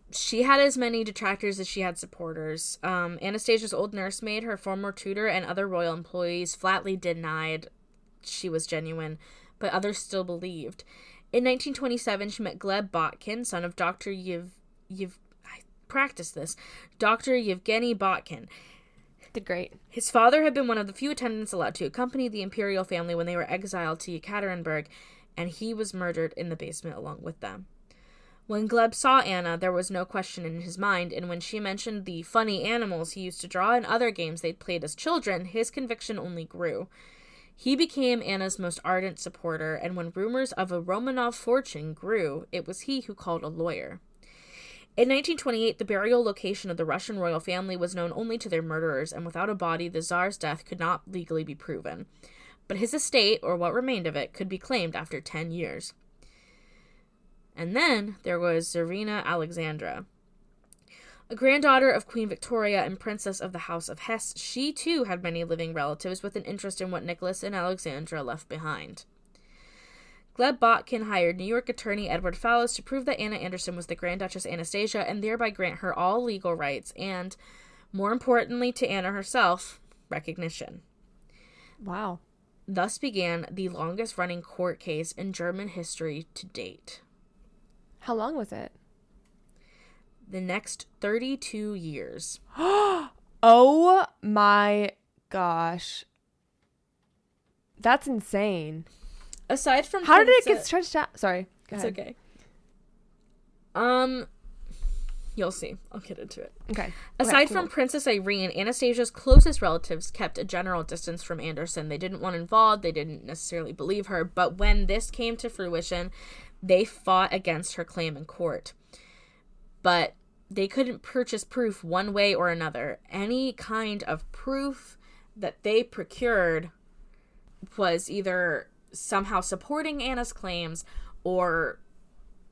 She had as many detractors as she had supporters. Anastasia's old nursemaid, her former tutor, and other royal employees flatly denied she was genuine, but others still believed. In 1927, she met Gleb Botkin, son of Dr. Dr. Yevgeny Botkin. Did great. His father had been one of the few attendants allowed to accompany the imperial family when they were exiled to Yekaterinburg, and he was murdered in the basement along with them. When Gleb saw Anna, there was no question in his mind, and when she mentioned the funny animals he used to draw in other games they'd played as children, his conviction only grew. He became Anna's most ardent supporter, and when rumors of a Romanov fortune grew, it was he who called a lawyer. In 1928, the burial location of the Russian royal family was known only to their murderers, and without a body, the Tsar's death could not legally be proven. But his estate, or what remained of it, could be claimed after 10 years. And then there was Tsarina Alexandra. A granddaughter of Queen Victoria and princess of the House of Hesse, she too had many living relatives with an interest in what Nicholas and Alexandra left behind. Gleb Botkin hired New York attorney Edward Fallows to prove that Anna Anderson was the Grand Duchess Anastasia and thereby grant her all legal rights and, more importantly to Anna herself, recognition. Wow. Thus began the longest-running court case in German history to date. How long was it? The next 32 years. Oh my gosh. That's insane. Aside from How did it get stretched out? Sorry. Go ahead. It's okay. You'll see. I'll get into it. Okay. Aside from Princess Irene, Anastasia's closest relatives kept a general distance from Anderson. They didn't want involved. They didn't necessarily believe her. But when this came to fruition, they fought against her claim in court. But they couldn't purchase proof one way or another. Any kind of proof that they procured was either somehow supporting Anna's claims or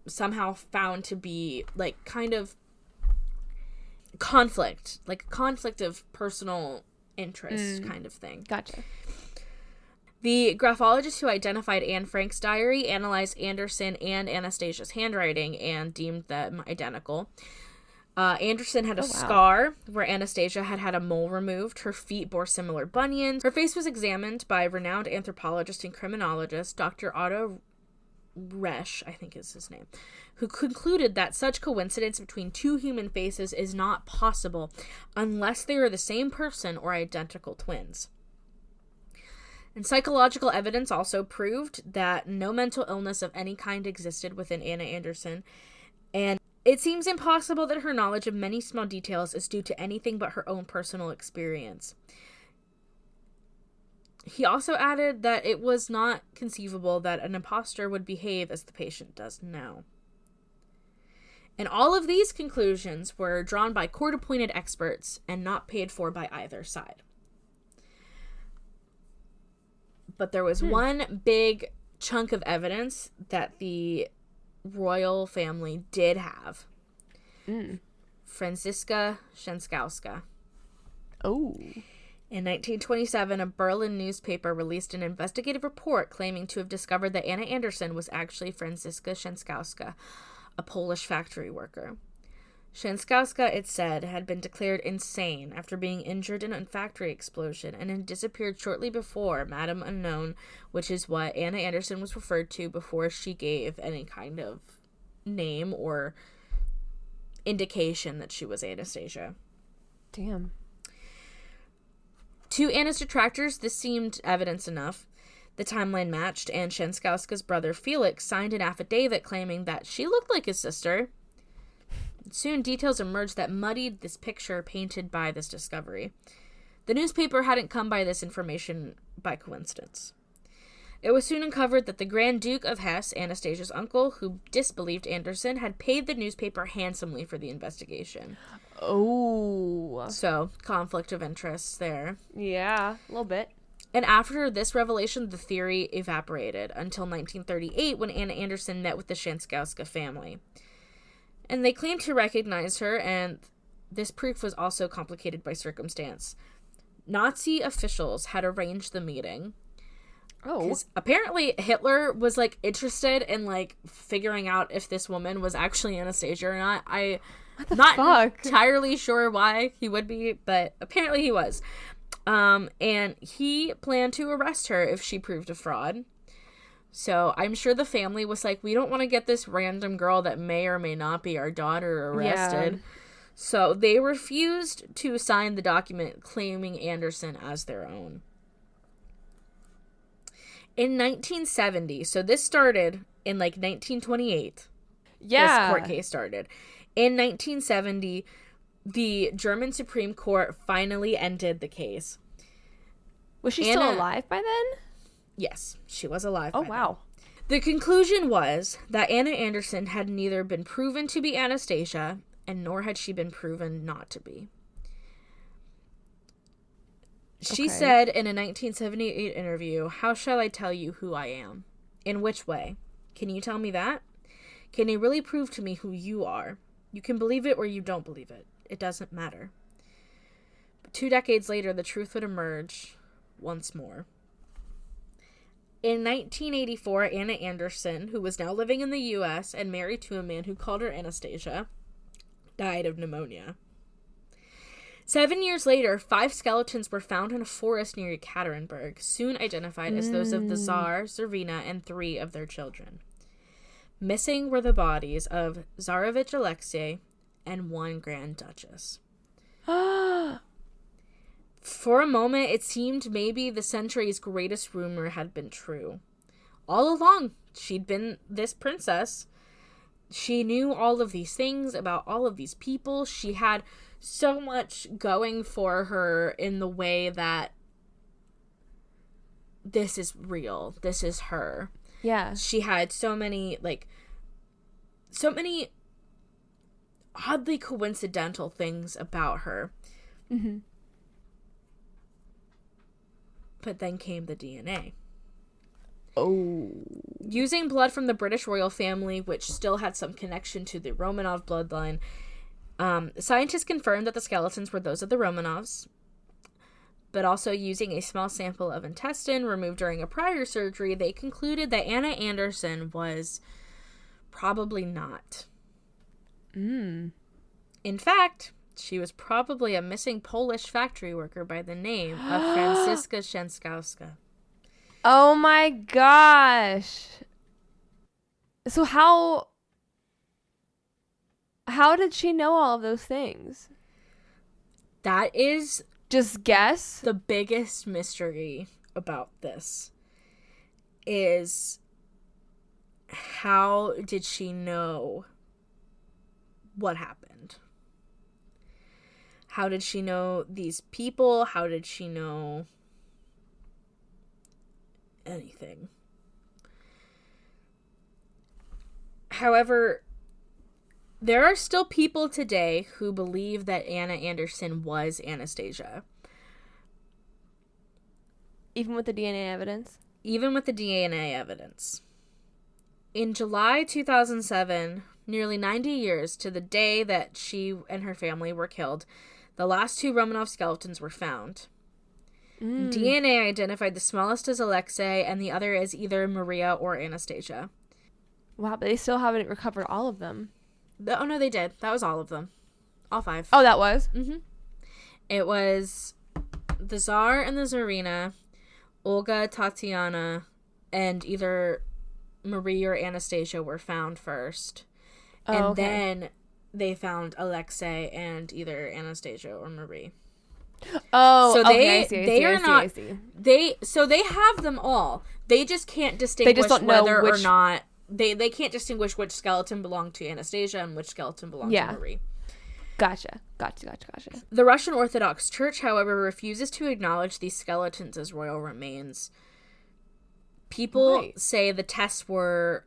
somehow found to be like kind of conflict of personal interest kind of thing. Gotcha. The graphologist who identified Anne Frank's diary analyzed Anderson and Anastasia's handwriting and deemed them identical. Anderson had a scar where Anastasia had a mole removed. Her feet bore similar bunions. Her face was examined by renowned anthropologist and criminologist Dr. Otto Resch, I think is his name, who concluded that such coincidence between two human faces is not possible unless they are the same person or identical twins. And psychological evidence also proved that no mental illness of any kind existed within Anna Anderson, and it seems impossible that her knowledge of many small details is due to anything but her own personal experience. He also added that it was not conceivable that an imposter would behave as the patient does now. And all of these conclusions were drawn by court-appointed experts and not paid for by either side. But there was one big chunk of evidence that the royal family did have. Franziska Szenskowska. Oh. In 1927, a Berlin newspaper released an investigative report claiming to have discovered that Anna Anderson was actually Franziska Szenskowska, a Polish factory worker. Shanskowska, it said, had been declared insane after being injured in a factory explosion and had disappeared shortly before Madame Unknown, which is what Anna Anderson was referred to before she gave any kind of name or indication that she was Anastasia. Damn. To Anna's detractors, this seemed evidence enough. The timeline matched, and Shanskowska's brother Felix signed an affidavit claiming that she looked like his sister. Soon, details emerged that muddied this picture painted by this discovery. The newspaper hadn't come by this information by coincidence. It was soon uncovered that the Grand Duke of Hesse, Anastasia's uncle, who disbelieved Anderson, had paid the newspaper handsomely for the investigation. Oh. So, conflict of interest there. Yeah, a little bit. And after this revelation, the theory evaporated until 1938 when Anna Anderson met with the Shanskowska family. And they claimed to recognize her, and this proof was also complicated by circumstance. Nazi officials had arranged the meeting. Oh. Because apparently Hitler was, like, interested in, like, figuring out if this woman was actually Anastasia or not. What the not fuck? entirely sure why he would be, but apparently he was. And he planned to arrest her if she proved a fraud. So I'm sure the family was like, we don't want to get this random girl that may or may not be our daughter arrested. Yeah. So they refused to sign the document claiming Anderson as their own. In 1970, so this started in like 1928. Yeah. This court case started. In 1970, the German Supreme Court finally ended the case. Was she still alive by then? Yes, she was alive. Oh, wow. The conclusion was that Anna Anderson had neither been proven to be Anastasia, and nor had she been proven not to be. She said in a 1978 interview, "How shall I tell you who I am? In which way? Can you tell me that? Can you really prove to me who you are? You can believe it or you don't believe it. It doesn't matter." But 2 decades later, the truth would emerge once more. In 1984, Anna Anderson, who was now living in the U.S. and married to a man who called her Anastasia, died of pneumonia. 7 years later, 5 skeletons were found in a forest near Ekaterinburg, soon identified as those of the Tsar, Tsarina, and 3 of their children. Missing were the bodies of Tsarevich Alexei and 1 Grand Duchess. For a moment, it seemed maybe the century's greatest rumor had been true. All along, she'd been this princess. She knew all of these things about all of these people. She had so much going for her in the way that this is real. This is her. Yeah. She had so many oddly coincidental things about her. Mm-hmm. But then came the DNA. Oh. Using blood from the British royal family, which still had some connection to the Romanov bloodline, scientists confirmed that the skeletons were those of the Romanovs, but also using a small sample of intestine removed during a prior surgery, they concluded that Anna Anderson was probably not. In fact, she was probably a missing Polish factory worker by the name of Franziska Shanskowska. Oh my gosh. So how did she know all of those things? That is just guess. The biggest mystery about this is how did she know what happened? How did she know these people? How did she know anything? However, there are still people today who believe that Anna Anderson was Anastasia. Even with the DNA evidence? Even with the DNA evidence. In July 2007, nearly 90 years to the day that she and her family were killed, the last 2 Romanov skeletons were found. DNA identified the smallest as Alexei and the other as either Maria or Anastasia. Wow, but they still haven't recovered all of them. Oh, no, they did. That was all of them. All 5. Oh, that was? Mm-hmm. It was the Tsar and the Tsarina, Olga, Tatiana, and either Marie or Anastasia were found first. And then they found Alexei and either Anastasia or Marie. Oh, so I see. They have them all. They just can't distinguish whether or not they can't distinguish which skeleton belonged to Anastasia and which skeleton belonged to Marie. Gotcha. The Russian Orthodox Church, however, refuses to acknowledge these skeletons as royal remains. People say the tests were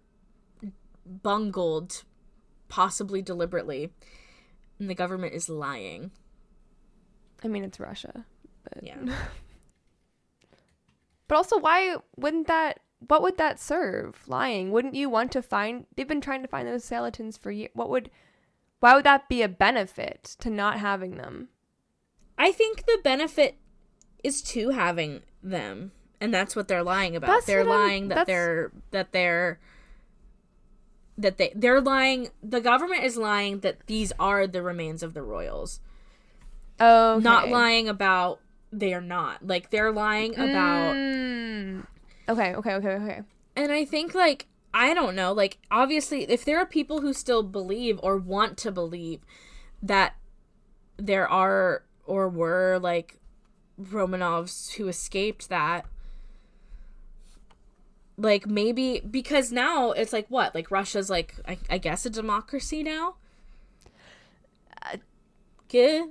bungled, possibly deliberately, and the government is lying. I mean, it's Russia. But... Yeah. But also, what would that serve? Lying? Wouldn't you want to find... They've been trying to find those skeletons for years. Why would that be a benefit to not having them? I think the benefit is to having them, and that's what they're lying about. They're lying they're lying. The government is lying that these are the remains of the royals. Oh, not lying about they are not. Like, they're lying about. Okay. And I think, like, I don't know, like, obviously, if there are people who still believe or want to believe that there are or were, like, Romanovs who escaped that, like, maybe, because now it's like, what? Like, Russia's, like, I guess a democracy now? They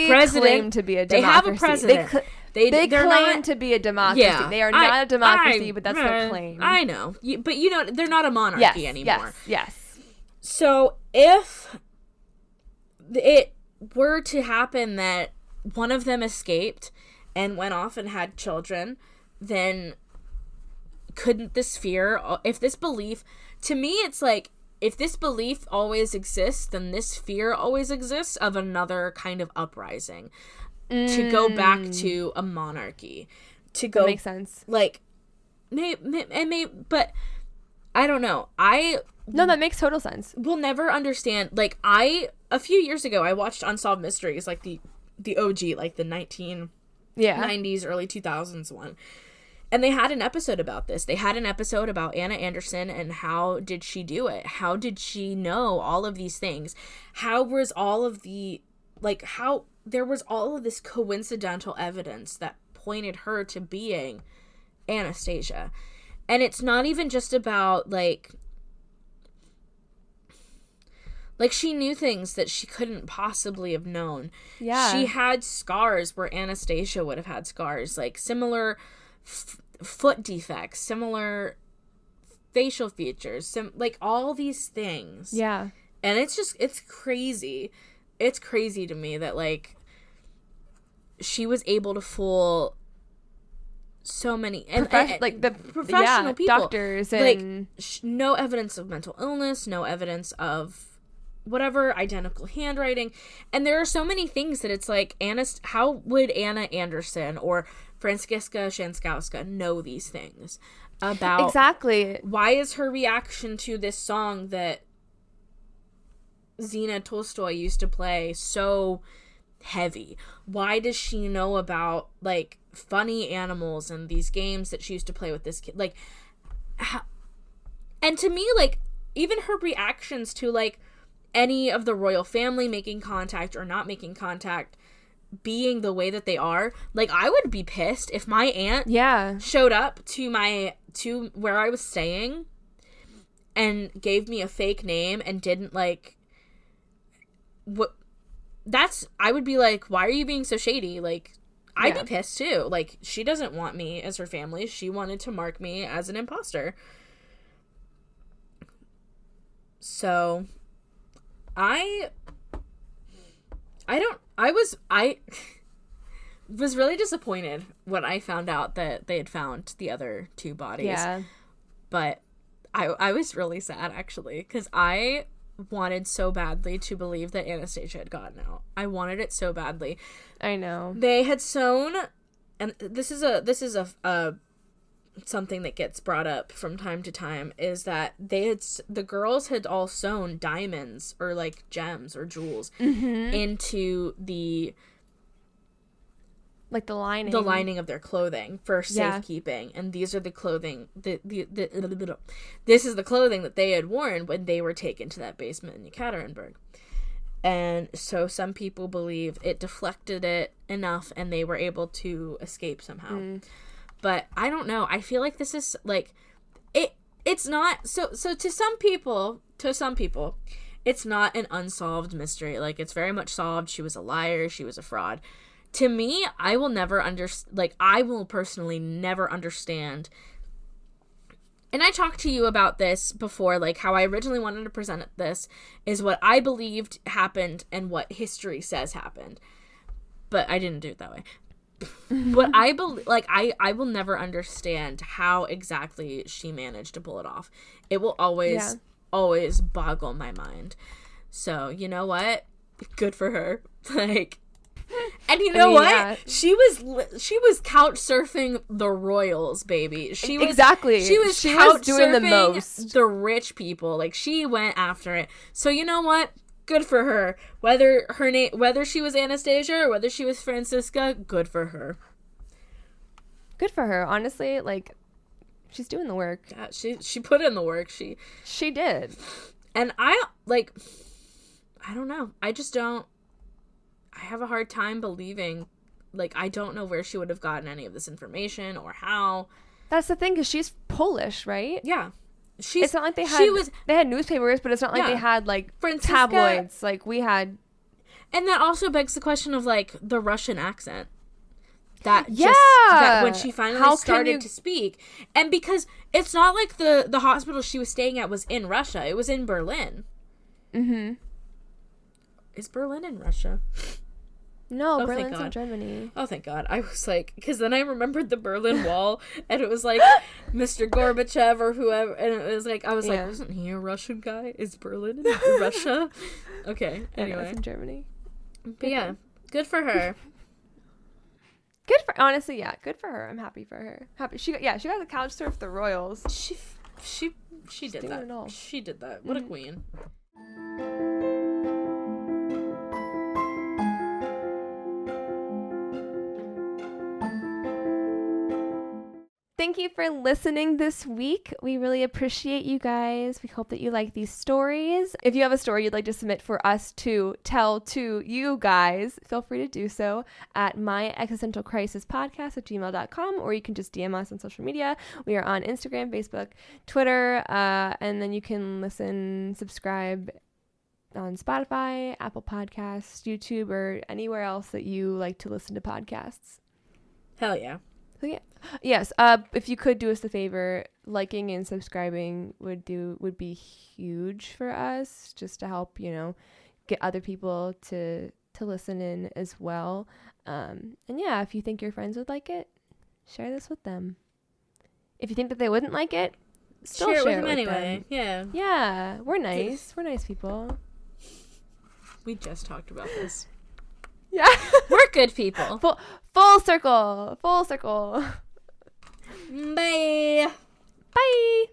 claim to be a democracy. They have a president. They claim to be a democracy. Yeah, they are not a democracy, but that's their claim. I know. But, they're not a monarchy anymore. Yes. So, if it were to happen that one of them escaped and went off and had children, then couldn't this fear, if this belief, to me, it's like, if this belief always exists, then this fear always exists of another kind of uprising. To go back to a monarchy. That makes sense. Like, but I don't know. No, that makes total sense. Will never understand. Like, a few years ago, I watched Unsolved Mysteries, like the OG, like the 1990s, early 2000s one. And they had an episode about this. They had an episode about Anna Anderson and how did she do it? How did she know all of these things? How was all of the, like, how there was all of this coincidental evidence that pointed her to being Anastasia. And it's not even just about, like, she knew things that she couldn't possibly have known. Yeah. She had scars where Anastasia would have had scars, like similar foot defects, similar facial features, like all these things. Yeah. And it's crazy. It's crazy to me that, like, she was able to fool so many like the professional people, doctors, and like no evidence of mental illness, no evidence of whatever, identical handwriting, and there are so many things that it's like, how would Anna Anderson or Franziska Shanskowska know these things about? Exactly. Why is her reaction to this song that Zina Tolstoy used to play so heavy? Why does she know about, like, funny animals and these games that she used to play with this kid? Like, and to me, like, even her reactions to, like, any of the royal family making contact or not making contact being the way that they are, like, I would be pissed if my aunt showed up to where I was staying and gave me a fake name and didn't, like, I would be like, why are you being so shady? Like, I'd be pissed too. Like, she doesn't want me as her family. She wanted to mark me as an imposter. So, I was really disappointed when I found out that they had found the other 2 bodies. Yeah. But I was really sad, actually, because I wanted so badly to believe that Anastasia had gotten out. I wanted it so badly. I know. They had sewn, and this is a something that gets brought up from time to time is that the girls had all sewn diamonds or like gems or jewels into the like the lining of their clothing for safekeeping. And these are the clothing this is the clothing that they had worn when they were taken to that basement in Yekaterinburg. And so some people believe it deflected it enough and they were able to escape somehow. But I don't know. I feel like this is like it's not so to some people, it's not an unsolved mystery. Like, it's very much solved. She was a liar, she was a fraud. To me, I will personally never understand. And I talked to you about this before, like how I originally wanted to present this is what I believed happened and what history says happened. But I didn't do it that way. But I believe, like, I will never understand how exactly she managed to pull it off. It will always boggle my mind. So, you know what? Good for her. Like, and you know what? Yeah. She was couch surfing the royals, baby. She was couch doing the most. The rich people. Like, she went after it. So, you know what? Good for her. Whether she was Anastasia or whether she was Francisca, good for her. Good for her. Honestly, like, she's doing the work. Yeah, she put in the work. She did. And I don't know. I have a hard time believing, like, I don't know where she would have gotten any of this information or how. That's the thing, because she's Polish, right? Yeah. It's not like they had newspapers, but it's not like they had, like, Francisca, tabloids like we had. And that also begs the question of, like, the Russian accent. That when she finally started to speak. And because it's not like the hospital she was staying at was in Russia. It was in Berlin. Mm-hmm. Is Berlin in Russia? No, Berlin's in Germany. Oh, thank God. I was like, because then I remembered the Berlin Wall, and it was like Mr. Gorbachev or whoever, and it was like, I was like, wasn't he a Russian guy? Is Berlin in Russia? Okay, anyway. It's in Germany. But yeah, good for her. Honestly, yeah, good for her. I'm happy for her. She got to couch surf the royals. She did that. She did that. What a queen. Thank you for listening this week. We really appreciate you guys. We hope that you like these stories. If you have a story you'd like to submit for us to tell to you guys, feel free to do so at myexistentialcrisispodcast@gmail.com, or you can just DM us on social media. We are on Instagram, Facebook, Twitter, and then you can subscribe on Spotify, Apple Podcasts, YouTube, or anywhere else that you like to listen to podcasts. Hell yeah. So yeah. Yes, if you could do us the favor, liking and subscribing would be huge for us, just to help, get other people to listen in as well. And yeah, if you think your friends would like it, share this with them. If you think that they wouldn't like it, still share it with them anyway. Yeah. Yeah, we're nice. We're nice people. We just talked about this. Yeah. We're good people. Full circle. Full circle. Bye. Bye.